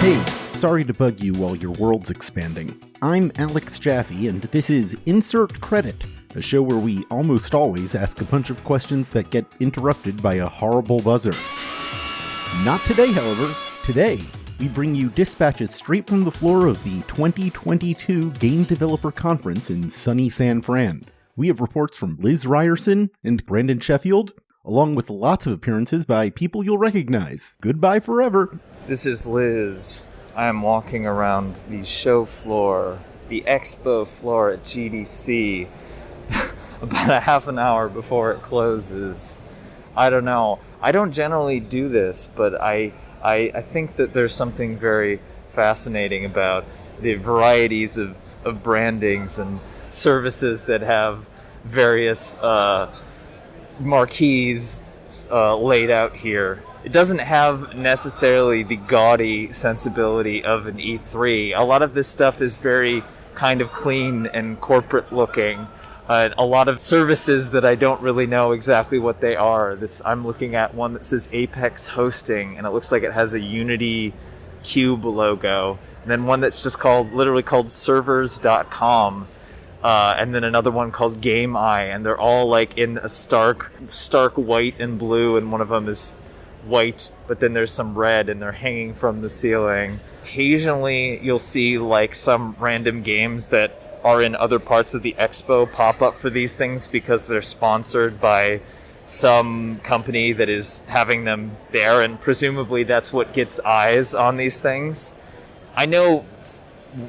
Hey, sorry to bug you while your world's expanding. I'm Alex Jaffe, and this is Insert Credit, a show where we almost always ask a bunch of questions that get interrupted by a horrible buzzer. Not today, however. Today, we bring you dispatches straight from the floor of the 2022 Game Developer Conference in sunny San Fran. We have reports from Liz Ryerson and Brandon Sheffield, along with lots of appearances by people you'll recognize. Goodbye forever. This is Liz. I am walking around the show floor, the Expo floor at GDC, about a half an hour before it closes. I don't know. I don't generally do this, but I think that there's something very fascinating about the varieties of brandings and services that have various marquees laid out here. It doesn't have necessarily the gaudy sensibility of an E3. A lot of this stuff is very kind of clean and corporate looking. A lot of services that I don't really know exactly what they are. I'm looking at one that says Apex Hosting, and it looks like it has a Unity Cube logo. And then one that's just literally called servers.com. And then another one called Game Eye, and they're all like in a stark white and blue, and one of them is white, but then there's some red, and they're hanging from the ceiling. Occasionally you'll see like some random games that are in other parts of the expo pop up for these things because they're sponsored by some company that is having them there, and presumably that's what gets eyes on these things. I know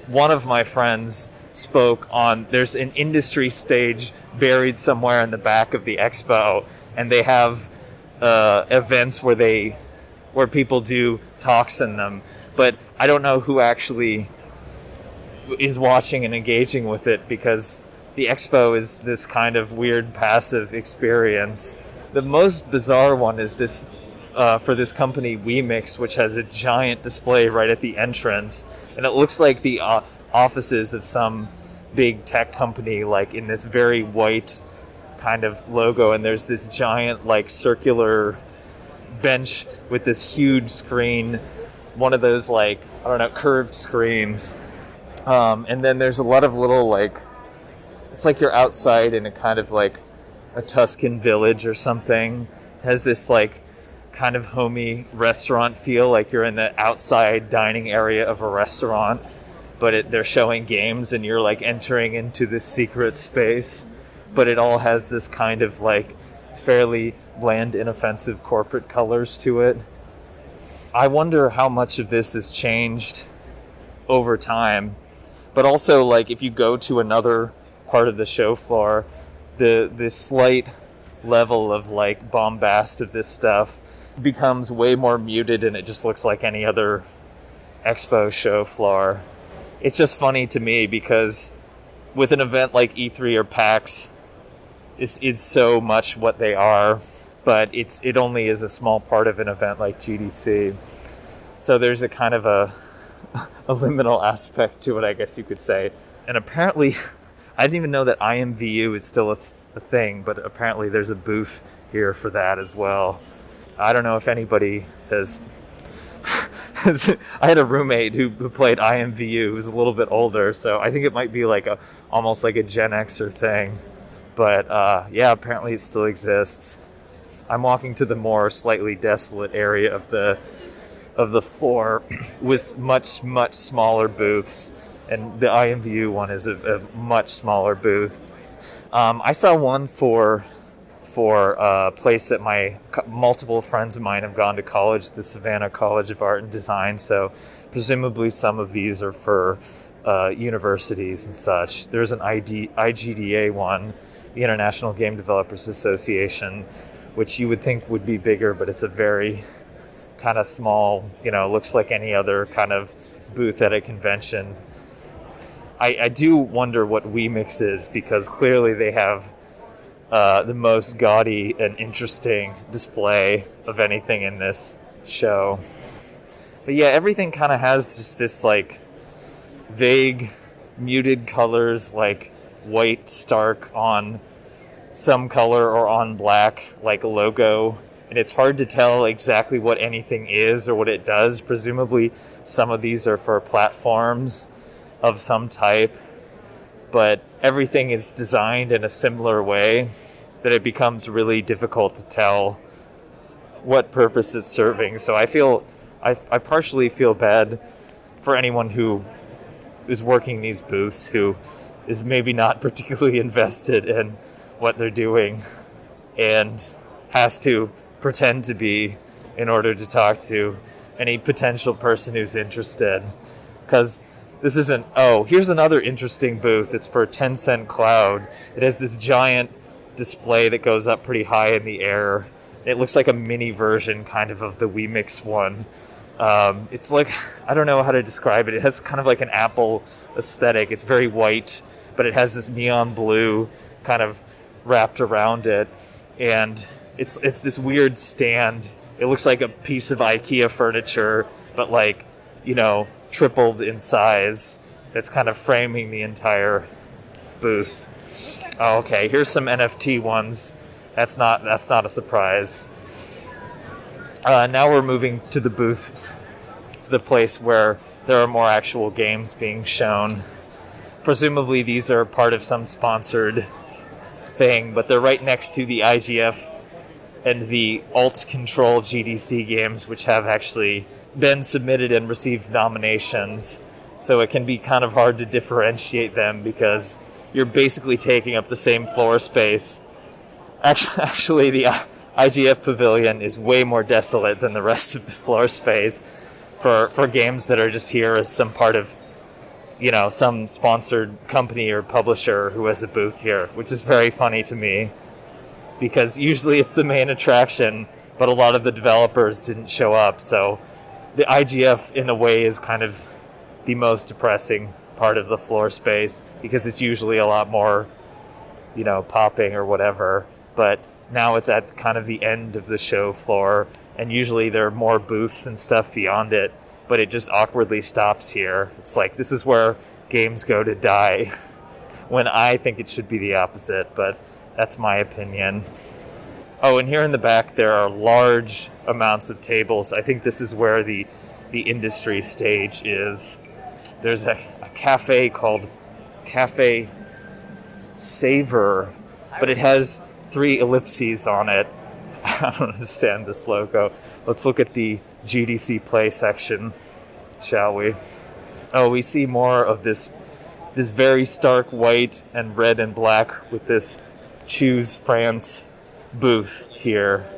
one of my friends spoke on, there's an industry stage buried somewhere in the back of the expo, and they have events where people do talks in them, but I don't know who actually is watching and engaging with it, because the expo is this kind of weird passive experience. The most bizarre one is this for this company WeMix, which has a giant display right at the entrance, and it looks like the offices of some big tech company, like in this very white kind of logo, and there's this giant like circular bench with this huge screen, one of those like, I don't know, curved screens, and then there's a lot of little like, it's like you're outside in a kind of like a Tuscan village or something. It has this like kind of homey restaurant feel, like you're in the outside dining area of a restaurant, but they're showing games and you're like entering into this secret space. But it all has this kind of like fairly bland, inoffensive corporate colors to it. I wonder how much of this has changed over time. But also, like, if you go to another part of the show floor, the slight level of like bombast of this stuff becomes way more muted, and it just looks like any other expo show floor. It's just funny to me because with an event like E3 or PAX, is so much what they are, but it only is a small part of an event like GDC. So there's a kind of a liminal aspect to it, I guess you could say. And apparently, I didn't even know that IMVU is still a thing, but apparently there's a booth here for that as well. I don't know if anybody has... I had a roommate who played IMVU who's a little bit older, so I think it might be like almost like a Gen Xer thing. But yeah, apparently it still exists. I'm walking to the more slightly desolate area of the floor with much smaller booths, and the IMVU one is a much smaller booth. I saw one for a place that multiple friends of mine have gone to college, the Savannah College of Art and Design. So presumably some of these are for universities and such. There's an IGDA one, the International Game Developers Association, which you would think would be bigger, but it's a very kind of small, looks like any other kind of booth at a convention. I do wonder what WeMix is, because clearly they have the most gaudy and interesting display of anything in this show. But yeah, everything kind of has just this like vague, muted colors, like white stark on some color or on black, like logo and it's hard to tell exactly what anything is or what it does. Presumably some of these are for platforms of some type, but everything is designed in a similar way that it becomes really difficult to tell what purpose it's serving. So I partially feel bad for anyone who is working these booths who is maybe not particularly invested in what they're doing and has to pretend to be in order to talk to any potential person who's interested. Because this isn't, oh, here's another interesting booth. It's for 10 Cent Cloud. It has this giant display that goes up pretty high in the air. It looks like a mini version kind of the WeMix one. It's like, I don't know how to describe it. It has kind of like an Apple aesthetic. It's very white, but it has this neon blue kind of wrapped around it. And it's this weird stand. It looks like a piece of IKEA furniture, but like, you know, tripled in size. That's kind of framing the entire booth. Oh, okay, here's some NFT ones. That's not a surprise. Now we're moving to the booth, the place where there are more actual games being shown. Presumably these are part of some sponsored thing, but they're right next to the IGF and the Alt Control GDC games, which have actually been submitted and received nominations. So it can be kind of hard to differentiate them because you're basically taking up the same floor space. Actually, the IGF Pavilion is way more desolate than the rest of the floor space for games that are just here as some part of, you know, some sponsored company or publisher who has a booth here, which is very funny to me because usually it's the main attraction, but a lot of the developers didn't show up. So the IGF, in a way, is kind of the most depressing part of the floor space because it's usually a lot more, you know, popping or whatever. But now it's at kind of the end of the show floor, and usually there are more booths and stuff beyond it, but it just awkwardly stops here. It's like, this is where games go to die, when I think it should be the opposite, but that's my opinion. Oh, and here in the back there are large amounts of tables. I think this is where the industry stage is. There's a cafe called Cafe Savor, but it has 3 ellipses on it. I don't understand this logo. Let's look at the GDC Play section, shall we? Oh, we see more of this very stark white and red and black with this Choose France booth here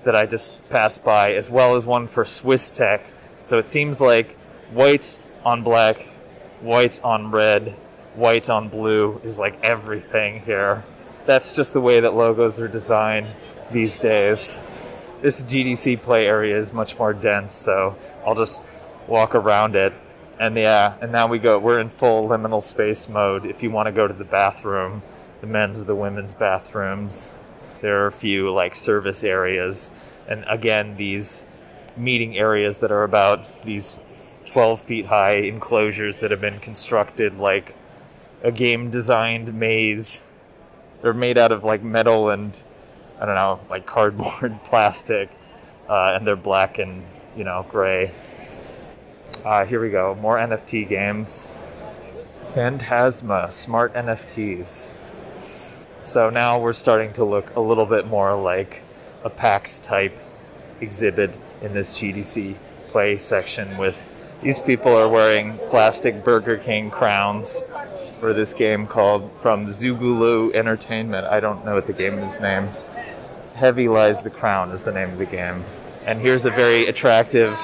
that I just passed by, as well as one for Swiss Tech. So it seems like white on black, white on red, white on blue is like everything here. That's just the way that logos are designed these days. This GDC Play area is much more dense, so I'll just walk around it. And yeah, and now we're in full liminal space mode. If you want to go to the bathroom, the men's or the women's bathrooms, there are a few like service areas. And again, these meeting areas that are about these 12 feet high enclosures that have been constructed like a game designed maze. They're made out of like metal and, I don't know, like cardboard plastic, and they're black and, you know, gray. Here we go, more NFT games. Phantasma, smart NFTs. So now we're starting to look a little bit more like a PAX type exhibit in this GDC Play section with these people are wearing plastic Burger King crowns for this game called From Zugulu Entertainment. I don't know what the game is named. Heavy Lies the Crown is the name of the game. And here's a very attractive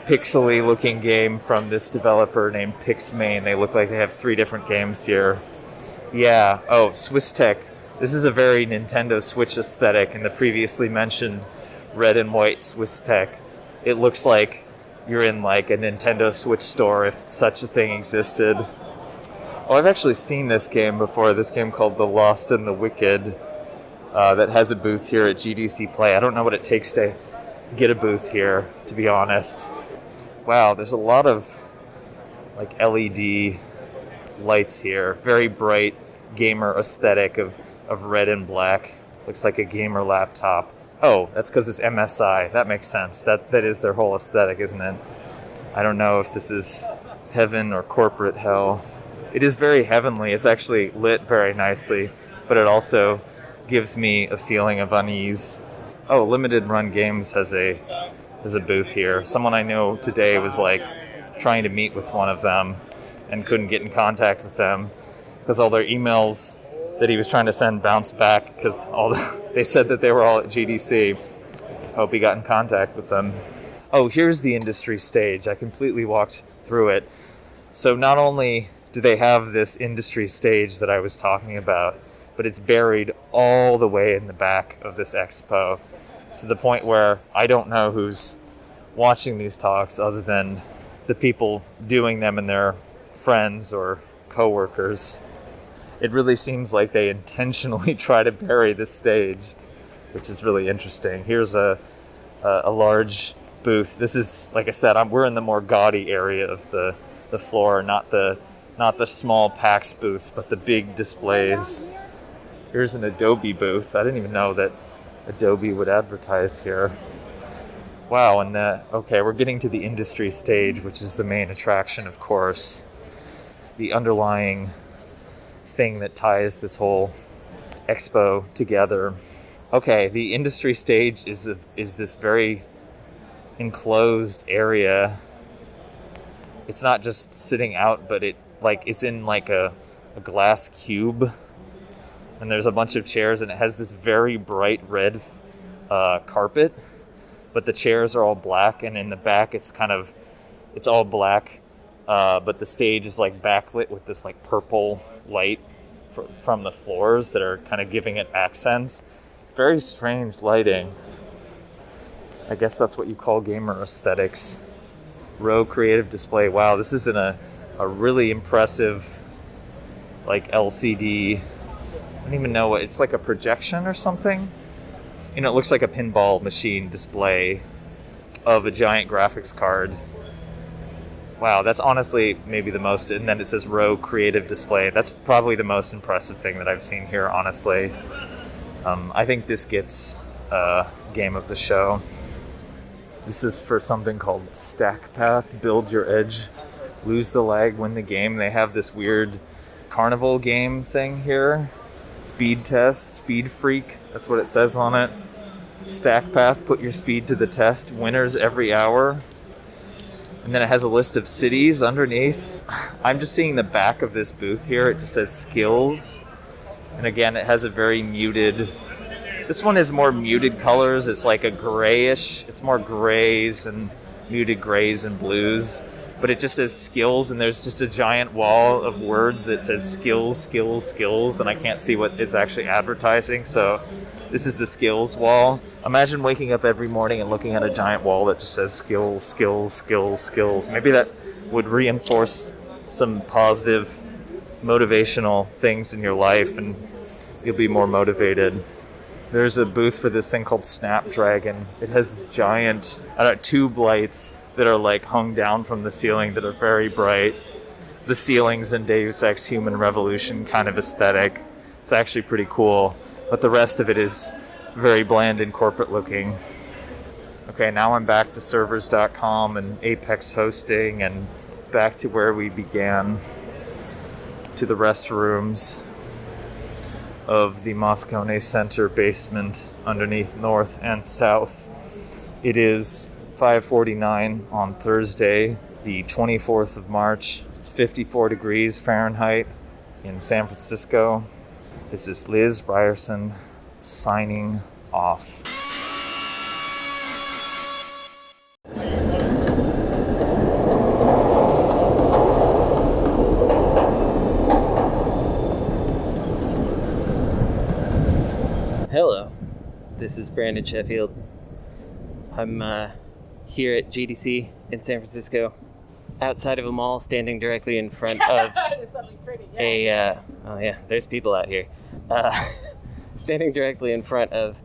pixely looking game from this developer named Pixmane. They look like they have 3 different games here. Yeah, oh, Swiss Tech. This is a very Nintendo Switch aesthetic in the previously mentioned red and white Swiss Tech. It looks like you're in like a Nintendo Switch store if such a thing existed. Oh, I've actually seen this game before, this game called The Lost and the Wicked, that has a booth here at GDC Play. I don't know what it takes to get a booth here, to be honest. Wow, there's a lot of like LED lights here. Very bright gamer aesthetic of red and black. Looks like a gamer laptop. Oh, that's because it's MSI. That makes sense. That is their whole aesthetic, isn't it? I don't know if this is heaven or corporate hell. It is very heavenly. It's actually lit very nicely, but it also gives me a feeling of unease. Oh, Limited Run Games has a booth here. Someone I know today was like trying to meet with one of them and couldn't get in contact with them because all their emails that he was trying to send bounced back because they said that they were all at GDC. Hope he got in contact with them. Oh, here's the industry stage. I completely walked through it. So not only do they have this industry stage that I was talking about, but it's buried all the way in the back of this expo to the point where I don't know who's watching these talks other than the people doing them and their friends or coworkers. It really seems like they intentionally try to bury this stage, which is really interesting. Here's a large booth. This is, like I said, we're in the more gaudy area of the floor, not the small PAX booths, but the big displays. Here's an Adobe booth. I didn't even know that Adobe would advertise here. Wow, and okay, we're getting to the industry stage, which is the main attraction, of course. The underlying thing that ties this whole expo together. Okay, the industry stage is this very enclosed area. It's not just sitting out, but it's in like a glass cube, and there's a bunch of chairs, and it has this very bright red carpet, but the chairs are all black, and in the back it's all black, but the stage is like backlit with this like purple light from the floors that are kind of giving it accents. Very strange lighting. I guess that's what you call gamer aesthetics. Row creative display. Wow, this is in a really impressive like LCD. I don't even know what it's like, a projection or something. It looks like a pinball machine display of a giant graphics card. Wow, that's honestly maybe the most, and then it says row creative display. That's probably the most impressive thing that I've seen here, honestly. I think this gets game of the show. This is for something called Stack Path, build your edge, lose the lag, win the game. They have this weird carnival game thing here. Speed test, speed freak, that's what it says on it. Stack Path, put your speed to the test, winners every hour. And then it has a list of cities underneath. I'm just seeing the back of this booth here. It just says skills. And again, it has a very muted... This one is more muted colors. It's like a grayish. It's more grays and muted grays and blues. But it just says skills, and there's just a giant wall of words that says skills, skills, skills, and I can't see what it's actually advertising. So this is the skills wall. Imagine waking up every morning and looking at a giant wall that just says skills, skills, skills, skills. Maybe that would reinforce some positive motivational things in your life, and you'll be more motivated. There's a booth for this thing called Snapdragon. It has this giant tube lights that are like hung down from the ceiling that are very bright. The ceiling's in Deus Ex Human Revolution kind of aesthetic. It's actually pretty cool, but the rest of it is very bland and corporate looking. Okay, now I'm back to servers.com and Apex hosting and back to where we began, to the restrooms of the Moscone Center basement underneath North and South. It is 5:49 on Thursday, the 24th of March. It's 54 degrees Fahrenheit in San Francisco. This is Liz Ryerson signing off. Hello, this is Brandon Sheffield. I'm here at GDC in San Francisco, outside of a mall, standing directly in front of there's people out here. Standing directly in front of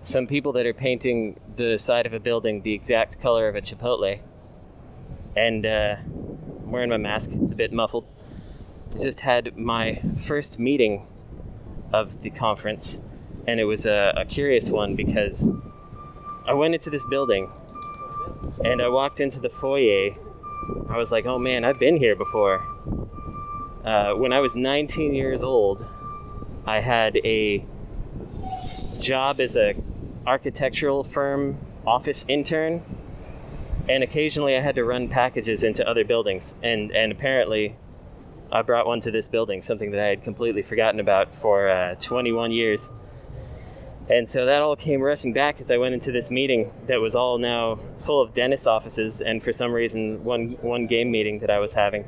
some people that are painting the side of a building the exact color of a Chipotle. And I'm wearing my mask, it's a bit muffled. I just had my first meeting of the conference, and it was a curious one because I went into this building and I walked into the foyer. I was like, oh man, I've been here before. When I was 19 years old, I had a job as a architectural firm office intern, and occasionally I had to run packages into other buildings, and apparently I brought one to this building, something that I had completely forgotten about for 21 years. And so that all came rushing back as I went into this meeting that was all now full of dentist offices, and for some reason one game meeting that I was having.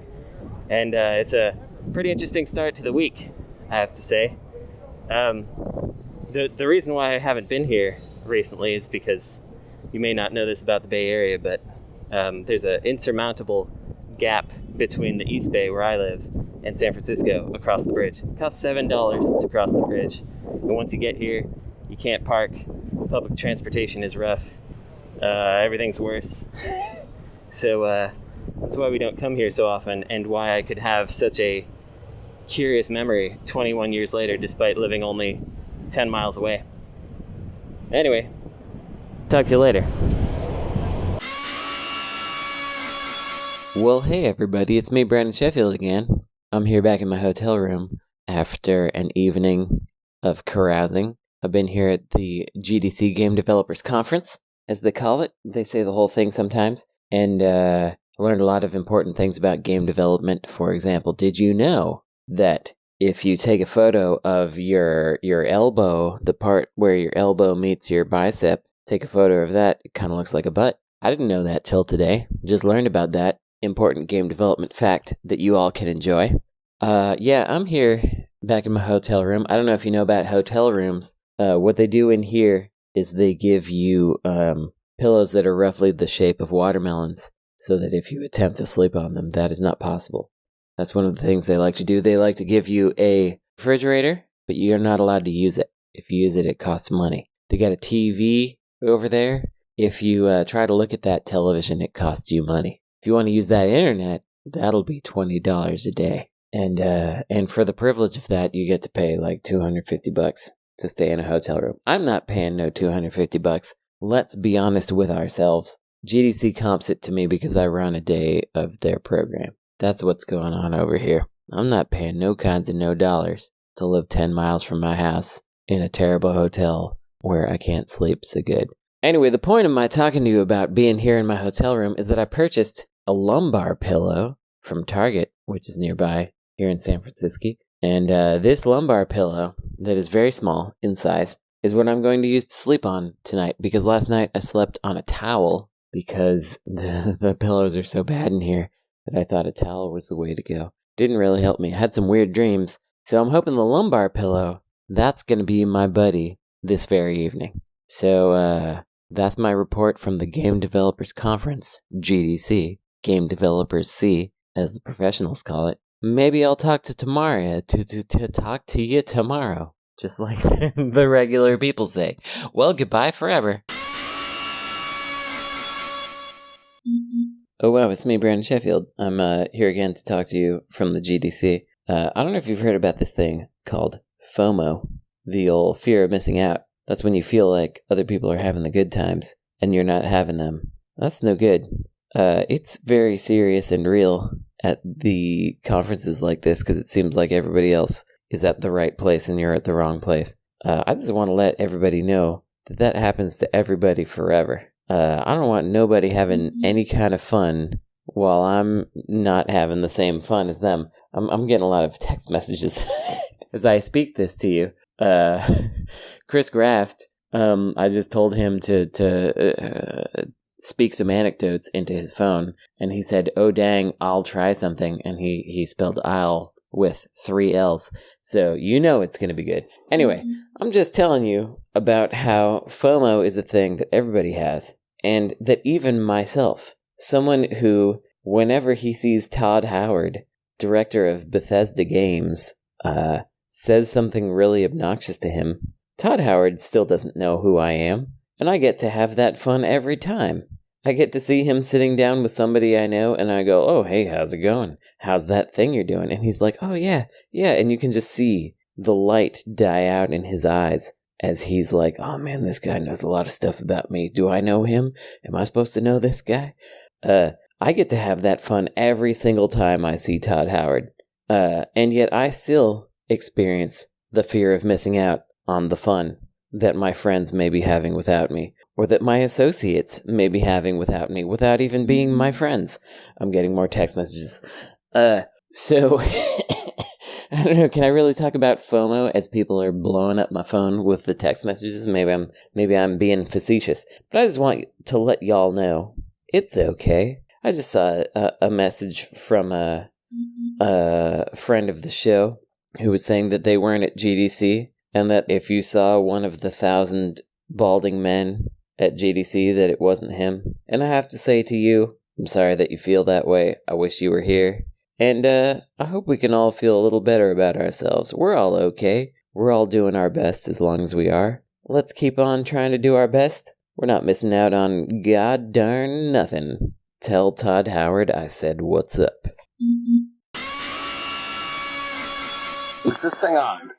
And it's a pretty interesting start to the week, I have to say. The reason why I haven't been here recently is because you may not know this about the Bay Area, but there's an insurmountable gap between the East Bay, where I live, and San Francisco across the bridge. It costs $7 to cross the bridge. And once you get here, you can't park. Public transportation is rough. Everything's worse. So that's why we don't come here so often, and why I could have such a curious memory 21 years later, despite living only 10 miles away. Anyway, talk to you later. Well, hey everybody, it's me, Brandon Sheffield again. I'm here back in my hotel room after an evening of carousing. I've been here at the GDC Game Developers Conference, as they call it. They say the whole thing sometimes. And I learned a lot of important things about game development. For example, did you know that if you take a photo of your elbow, the part where your elbow meets your bicep, take a photo of that, it kind of looks like a butt? I didn't know that till today. Just learned about that important game development fact that you all can enjoy. Yeah, I'm here back in my hotel room. I don't know if you know about hotel rooms. What they do in here is they give you pillows that are roughly the shape of watermelons, so that if you attempt to sleep on them, that is not possible. That's one of the things they like to do. They like to give you a refrigerator, but you're not allowed to use it. If you use it, it costs money. They got a TV over there. If you try to look at that television, it costs you money. If you want to use that internet, that'll be $20 a day. And for the privilege of that, you get to pay like $250 to stay in a hotel room. I'm not paying no $250. Let's be honest with ourselves. GDC comps it to me because I run a day of their program. That's what's going on over here. I'm not paying no kinds of no dollars to live 10 miles from my house in a terrible hotel where I can't sleep so good. Anyway, the point of my talking to you about being here in my hotel room is that I purchased a lumbar pillow from Target, which is nearby here in San Francisco. And this lumbar pillow that is very small in size is what I'm going to use to sleep on tonight, because last night I slept on a towel because the pillows are so bad in here that I thought a towel was the way to go. Didn't really help me. I had some weird dreams. So I'm hoping the lumbar pillow, that's going to be my buddy this very evening. So that's my report from the Game Developers Conference, GDC, Game Developers C, as the professionals call it. Maybe I'll talk to talk to you tomorrow, just like the regular people say. Well, goodbye forever. Oh wow, it's me, Brandon Sheffield. I'm here again to talk to you from the GDC. I don't know if you've heard about this thing called FOMO, the old fear of missing out. That's when you feel like other people are having the good times and you're not having them. That's no good. It's very serious and real at the conferences like this, because it seems like everybody else is at the right place and you're at the wrong place. I just want to let everybody know that happens to everybody forever. I don't want nobody having any kind of fun while I'm not having the same fun as them. I'm getting a lot of text messages as I speak this to you. Chris Graft, I just told him to speak some anecdotes into his phone, and he said, "Oh dang, I'll try something," and he spelled "I'll" with 3 L's, so you know it's going to be good. Anyway, I'm just telling you about how FOMO is a thing that everybody has, and that even myself, someone who, whenever he sees Todd Howard, director of Bethesda Games, says something really obnoxious to him, Todd Howard still doesn't know who I am, and I get to have that fun every time. I get to see him sitting down with somebody I know, and I go, "Oh, hey, how's it going? How's that thing you're doing?" And he's like, "Oh, yeah, and you can just see the light die out in his eyes as he's like, oh man, this guy knows a lot of stuff about me. Do I know him? Am I supposed to know this guy? I get to have that fun every single time I see Todd Howard. And yet I still experience the fear of missing out on the fun that my friends may be having without me, or that my associates may be having without me, without even being my friends. I'm getting more text messages. So, I don't know, can I really talk about FOMO as people are blowing up my phone with the text messages? Maybe I'm being facetious. But I just want to let y'all know, it's okay. I just saw a message from a friend of the show who was saying that they weren't at GDC, and that if you saw one of the 1,000 balding men at GDC, that it wasn't him. And I have to say to you, I'm sorry that you feel that way. I wish you were here. And I hope we can all feel a little better about ourselves. We're all okay. We're all doing our best as long as we are. Let's keep on trying to do our best. We're not missing out on god darn nothing. Tell Todd Howard I said what's up. Is this thing on?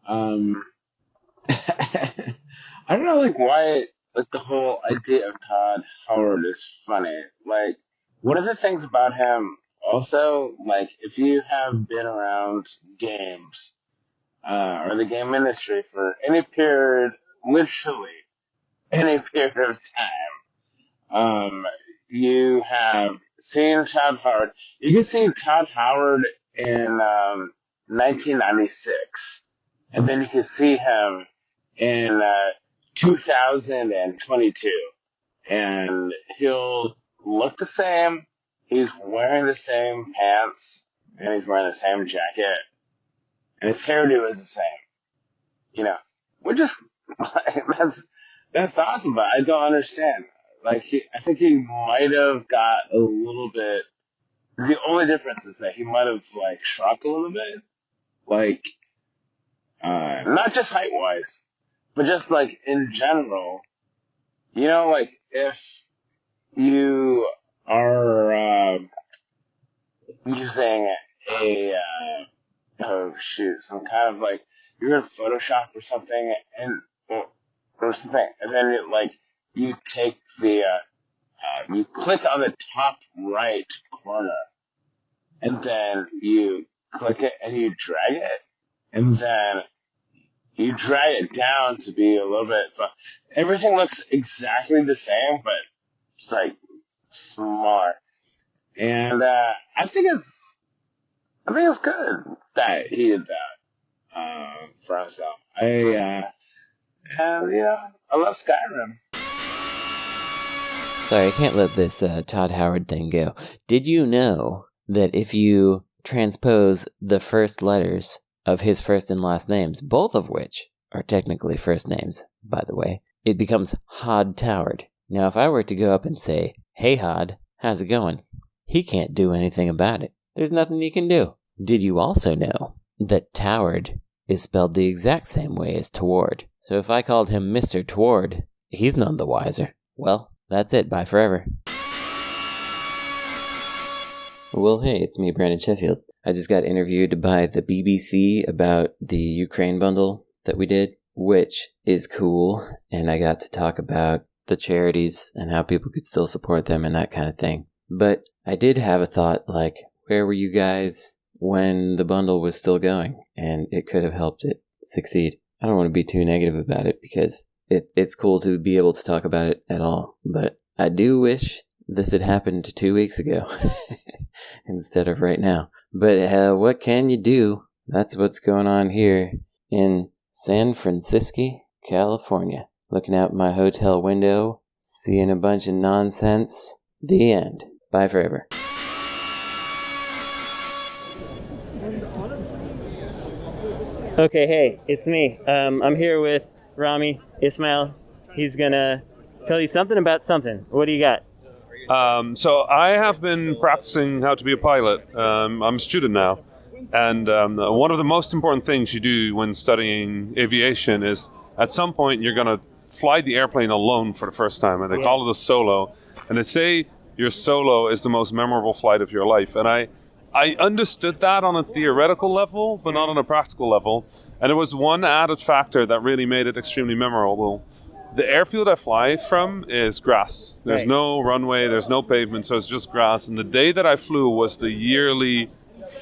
I don't know, like, why, like, the whole idea of Todd Howard is funny. Like, one of the things about him, also, like, if you have been around games, or the game industry for any period, literally, any period of time, you have seen Todd Howard. You can see Todd Howard in, 1996. And then you can see him in 2022. And he'll look the same. He's wearing the same pants. And he's wearing the same jacket. And his hairdo is the same. You know, which is, that's awesome, but I don't understand. Like, I think he might have got a little bit, the only difference is that he might have, like, shrunk a little bit. Like, not just height-wise, but just, like, in general. You know, like, if you are, using some kind of, like, you're in Photoshop or something, and, or something, and then, you take you click on the top right corner, and then you click it and you drag it, and then you drag it down to be a little bit, everything looks exactly the same, but it's like smaller. And I think it's good that he did that for himself. I love Skyrim. Sorry, I can't let this Todd Howard thing go. Did you know that if you transpose the first letters of his first and last names, both of which are technically first names, by the way, it becomes Hodd Toward? Now, if I were to go up and say, "Hey, Hodd, how's it going?" he can't do anything about it. There's nothing he can do. Did you also know that Toward is spelled the exact same way as Toward? So if I called him Mr. Toward, he's none the wiser. Well, that's it. Bye forever. Well, hey, it's me, Brandon Sheffield. I just got interviewed by the BBC about the Ukraine bundle that we did, which is cool, and I got to talk about the charities and how people could still support them and that kind of thing. But I did have a thought, like, where were you guys when the bundle was still going? And it could have helped it succeed. I don't want to be too negative about it because it's cool to be able to talk about it at all. But I do wish this had happened 2 weeks ago instead of right now. But what can you do? That's what's going on here in San Francisco, California. Looking out my hotel window, seeing a bunch of nonsense. The end. Bye forever. Okay, hey, it's me. I'm here with Rami Ismail. He's gonna tell you something about something. What do you got? So I have been practicing how to be a pilot. I'm a student now. And one of the most important things you do when studying aviation is at some point you're going to fly the airplane alone for the first time. And they call it a solo. And they say your solo is the most memorable flight of your life. And I I understood that on a theoretical level, but not on a practical level. And it was one added factor that really made it extremely memorable. The airfield I fly from is grass. There's no runway, there's no pavement, so it's just grass. And the day that I flew was the yearly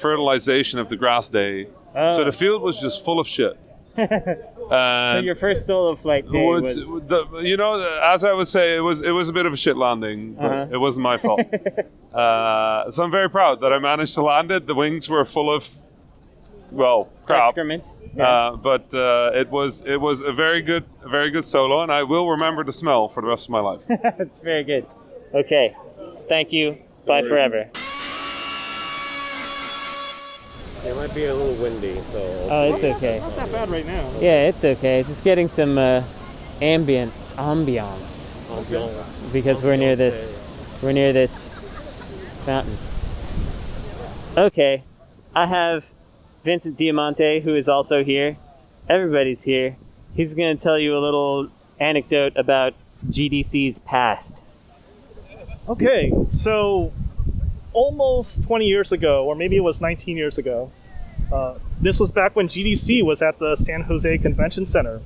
fertilization of the grass day. Oh. So the field was just full of shit. So your first solo flight day was... as I would say, it was a bit of a shit landing, but it wasn't my fault. So I'm very proud that I managed to land it. The wings were full of, crap. Excrement. Yeah. But it was a very good solo, and I will remember the smell for the rest of my life. That's very good. Okay, thank you. Bye forever. It might be a little windy, so... Oh, it's okay. Not that bad right now. Yeah, it's okay. Just getting some ambience, because we're near this fountain. Okay, I have Vincent Diamante, who is also here. Everybody's here. He's going to tell you a little anecdote about GDC's past. Okay, so almost 20 years ago, or maybe it was 19 years ago, this was back when GDC was at the San Jose Convention Center.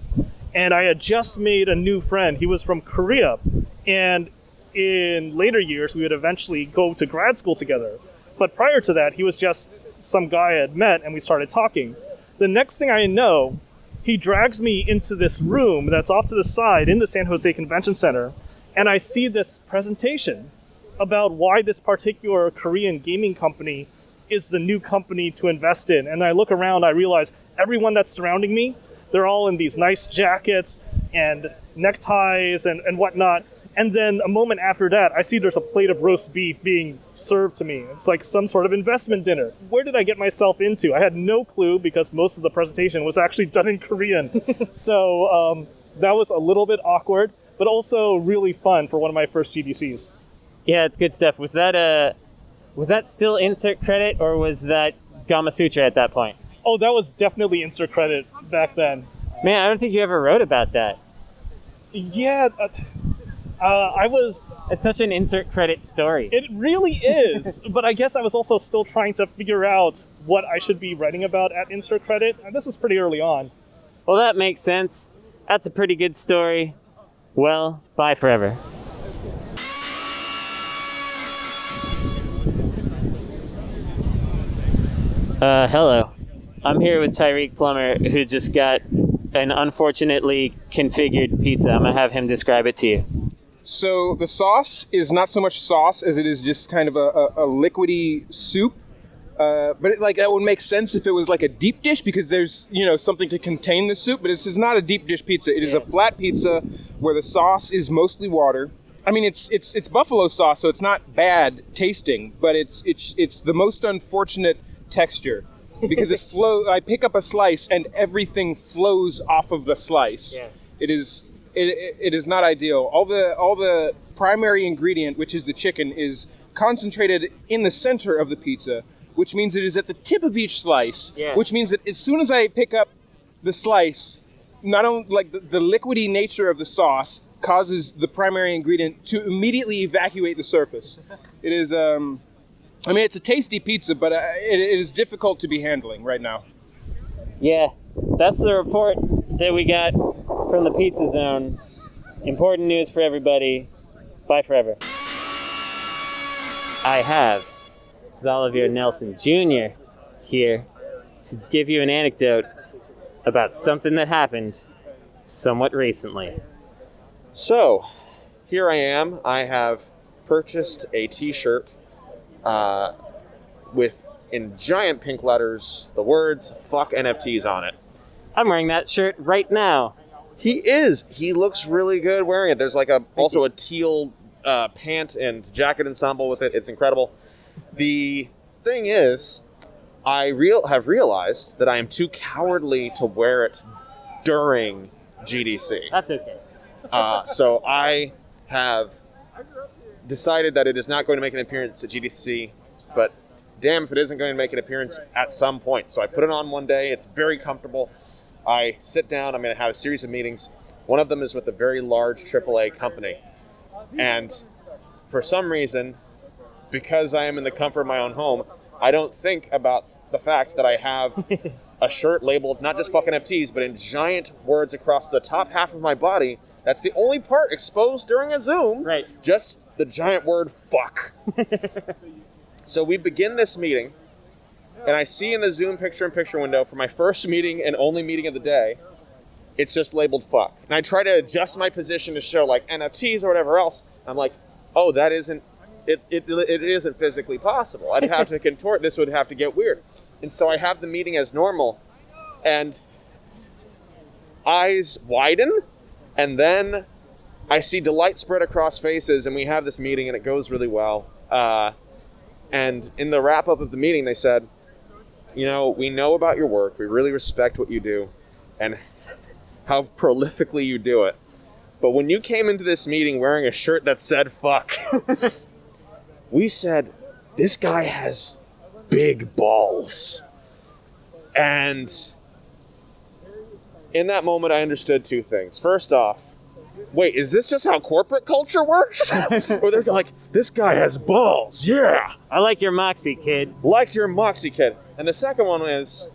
And I had just made a new friend. He was from Korea. And in later years, we would eventually go to grad school together. But prior to that, he was just some guy I had met, and we started talking. The next thing I know, he drags me into this room that's off to the side in the San Jose Convention Center, and I see this presentation about why this particular Korean gaming company is the new company to invest in. And I look around, I realize everyone that's surrounding me, they're all in these nice jackets and neckties and whatnot. And then a moment after that, I see there's a plate of roast beef being served to me. It's like some sort of investment dinner. Where did I get myself into? I had no clue because most of the presentation was actually done in Korean. So that was a little bit awkward, but also really fun for one of my first GDCs. Yeah, it's good stuff. Was that still insert credit, or was that Gama Sutra at that point? Oh, that was definitely insert credit back then. Man, I don't think you ever wrote about that. Yeah, I was... It's such an insert credit story. It really is, but I guess I was also still trying to figure out what I should be writing about at insert credit, and this was pretty early on. Well, that makes sense. That's a pretty good story. Well, bye forever. Hello. I'm here with Tyriq Plummer, who just got an unfortunately configured pizza. I'm going to have him describe it to you. So the sauce is not so much sauce as it is just kind of a liquidy soup. But that would make sense if it was like a deep dish, because there's, something to contain the soup. But this is not a deep dish pizza. It is a flat pizza where the sauce is mostly water. I mean, it's buffalo sauce, so it's not bad tasting, but it's the most unfortunate texture, because it flows. I pick up a slice and everything flows off of the slice. Yeah. It is not ideal. All the primary ingredient, which is the chicken, is concentrated in the center of the pizza, which means it is at the tip of each slice. Yeah. Which means that as soon as I pick up the slice, not only the liquidy nature of the sauce causes the primary ingredient to immediately evacuate the surface. It is it's a tasty pizza, but it is difficult to be handling right now. Yeah, that's the report that we got from the Pizza Zone. Important news for everybody. Bye forever. I have Xalavier Nelson Jr. here to give you an anecdote about something that happened somewhat recently. So, here I am. I have purchased a t-shirt with, in giant pink letters, the words "fuck NFTs" on it. I'm wearing that shirt right now. He is. He looks really good wearing it. There's also a teal pant and jacket ensemble with it. It's incredible. The thing is, I have realized that I am too cowardly to wear it during GDC. That's okay. So I have decided that it is not going to make an appearance at GDC, but damn if it isn't going to make an appearance at some point. So I put it on one day. It's very comfortable. I sit down. I'm going to have a series of meetings. One of them is with a very large AAA company. And for some reason, because I am in the comfort of my own home, I don't think about the fact that I have a shirt labeled not just fucking NFTs, but in giant words across the top half of my body. That's the only part exposed during a Zoom. Right. Just the giant word fuck. So we begin this meeting, and I see in the Zoom picture-in-picture window for my first meeting and only meeting of the day, it's just labeled fuck. And I try to adjust my position to show like NFTs or whatever else. I'm like, oh, that isn't, it isn't physically possible. I'd have to contort, this would have to get weird. And so I have the meeting as normal, and eyes widen, and then I see delight spread across faces, and we have this meeting, and it goes really well. And in the wrap-up of the meeting, they said, you know, we know about your work, we really respect what you do, and how prolifically you do it. But when you came into this meeting wearing a shirt that said fuck, we said, this guy has big balls. And in that moment, I understood two things. First off, wait, is this just how corporate culture works? Or they're like, this guy has balls, yeah. I like your moxie, kid. Like your moxie, kid. And the second one is,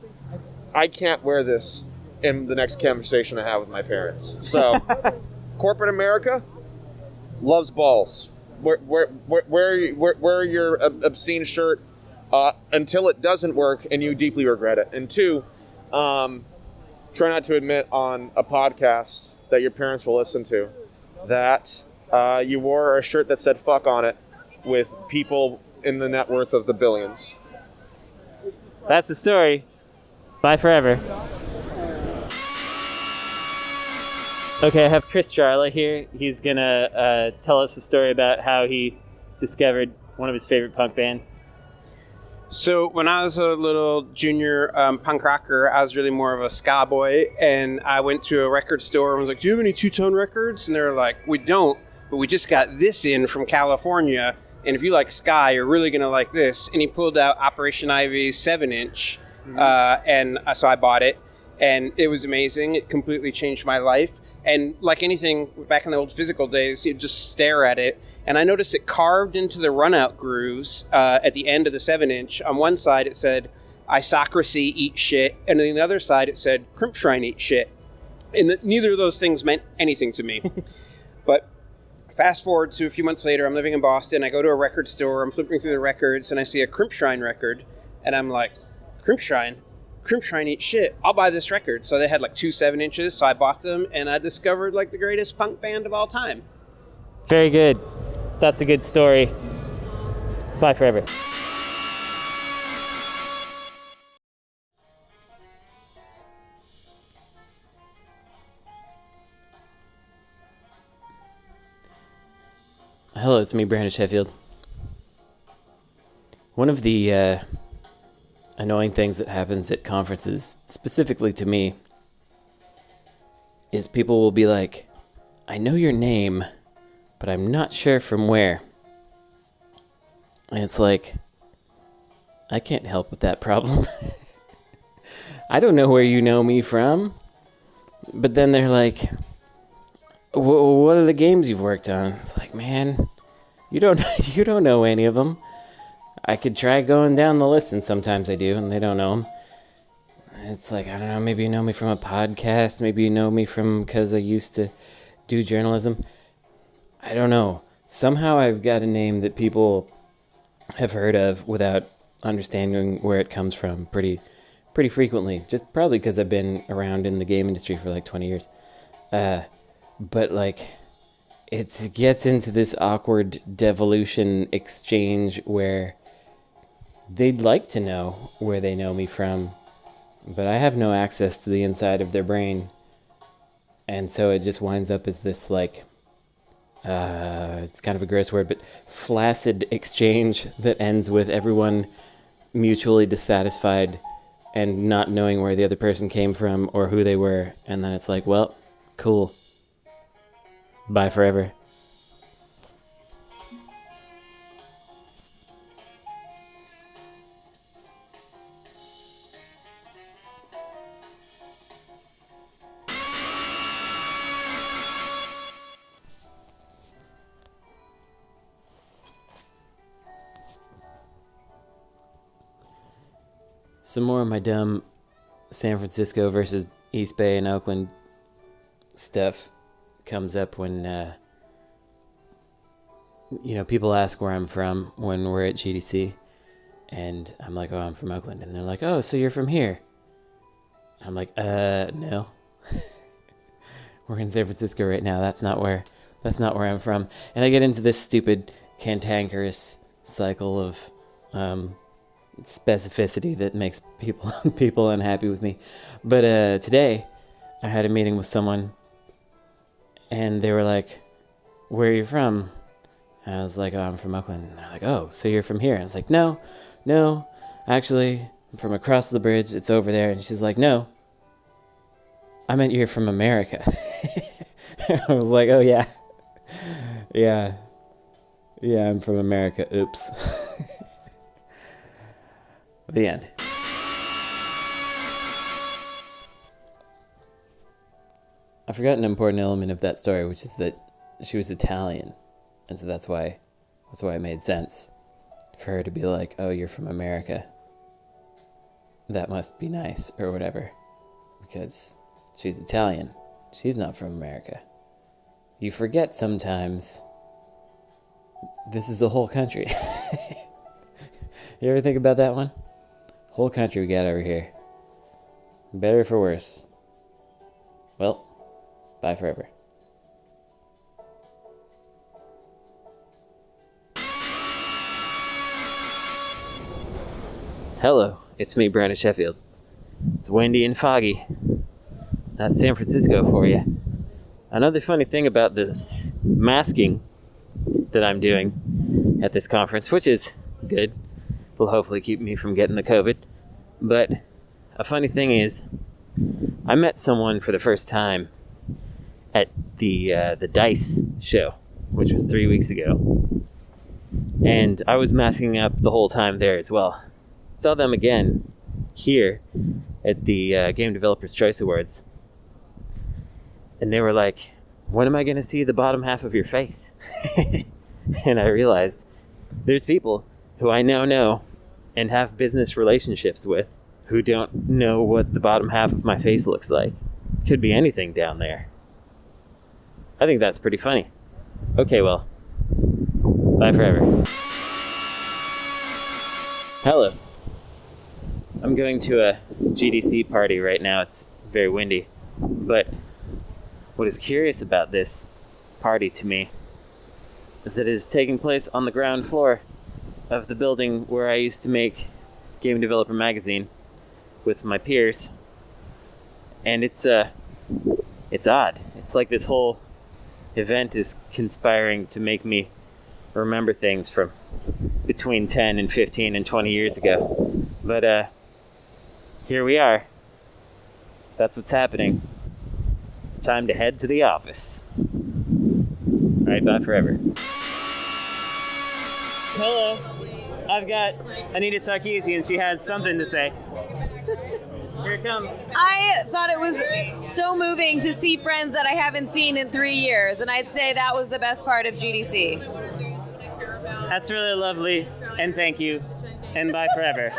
I can't wear this in the next conversation I have with my parents. So, corporate America loves balls. Wear your obscene shirt until it doesn't work and you deeply regret it. And two, try not to admit on a podcast that your parents will listen to that you wore a shirt that said fuck on it with people in the net worth of the billions. That's the story. Bye forever. Okay, I have Chris Charla here. He's gonna tell us a story about how he discovered one of his favorite punk bands. So when I was a little junior punk rocker, I was really more of a ska boy, and I went to a record store and was like, do you have any two-tone records? And they were like, we don't, but we just got this in from California, and if you like ska, you're really going to like this. And he pulled out Operation Ivy's 7-inch, and so I bought it, and it was amazing. It completely changed my life. And like anything back in the old physical days, you'd just stare at it. And I noticed it carved into the runout grooves at the end of the 7-inch. On one side, it said, Isocracy, eat shit. And on the other side, it said, Crimp Shrine, eat shit. And neither of those things meant anything to me. But fast forward to a few months later, I'm living in Boston. I go to a record store. I'm flipping through the records, and I see a Crimp Shrine record. And I'm like, Crimp Shrine? Crimp Shrine eat shit. I'll buy this record. So they had like 2 7-inches, so I bought them, and I discovered like the greatest punk band of all time. Very good. That's a good story. Bye forever. Hello, it's me, Brandon Sheffield. One of the annoying things that happens at conferences, specifically to me, is people will be like, I know your name, but I'm not sure from where. And it's like, I can't help with that problem. I don't know where you know me from. But then they're like, what are the games you've worked on? It's like, man, you don't know any of them. I could try going down the list, and sometimes I do, and they don't know them. It's like, I don't know, maybe you know me from a podcast, maybe you know me from because I used to do journalism. I don't know. Somehow I've got a name that people have heard of without understanding where it comes from pretty frequently, just probably because I've been around in the game industry for like 20 years. But like, it gets into this awkward devolution exchange where they'd like to know where they know me from, but I have no access to the inside of their brain. And so it just winds up as this, like, it's kind of a gross word, but flaccid exchange that ends with everyone mutually dissatisfied and not knowing where the other person came from or who they were. And then it's like, well, cool. Bye forever. some more of my dumb San Francisco versus East Bay and Oakland stuff comes up when, people ask where I'm from when we're at GDC. And I'm like, oh, I'm from Oakland. And they're like, oh, so you're from here? I'm like, no. We're in San Francisco right now. That's not where I'm from. And I get into this stupid cantankerous cycle of specificity that makes people unhappy with me. But today, I had a meeting with someone, and they were like, where are you from? And I was like, oh, I'm from Oakland. And they're like, oh, so you're from here? And I was like, no, actually, I'm from across the bridge. It's over there. And she's like, no, I meant you're from America. I was like, oh, yeah, I'm from America. Oops. The end. I forgot an important element of that story, which is that she was Italian. And so that's why it made sense for her to be like, oh, you're from America. That must be nice, or whatever. Because she's Italian. She's not from America. You forget sometimes this is the whole country. You ever think about that one? Whole country we got over here. Better for worse. Well, bye forever. Hello, it's me, Brandon Sheffield. It's windy and foggy. That's San Francisco for you. Another funny thing about this masking that I'm doing at this conference, which is good, will hopefully keep me from getting the COVID. But a funny thing is, I met someone for the first time at the DICE show, which was 3 weeks ago. And I was masking up the whole time there as well. Saw them again here at the Game Developers Choice Awards. And they were like, when am I going to see the bottom half of your face? And I realized there's people who I now know and have business relationships with who don't know what the bottom half of my face looks like. Could be anything down there. I think that's pretty funny. Okay, well, bye forever. Hello. I'm going to a GDC party right now. It's very windy. But what is curious about this party to me is that it is taking place on the ground floor of the building where I used to make Game Developer Magazine with my peers. And it's odd. It's like this whole event is conspiring to make me remember things from between 10 and 15 and 20 years ago. But here we are. That's what's happening. Time to head to the office. Alright, bye forever. Hello. I've got Anita Sarkeesian. She has something to say. Here it comes. I thought it was so moving to see friends that I haven't seen in 3 years, and I'd say that was the best part of GDC. That's really lovely, and thank you, and bye forever.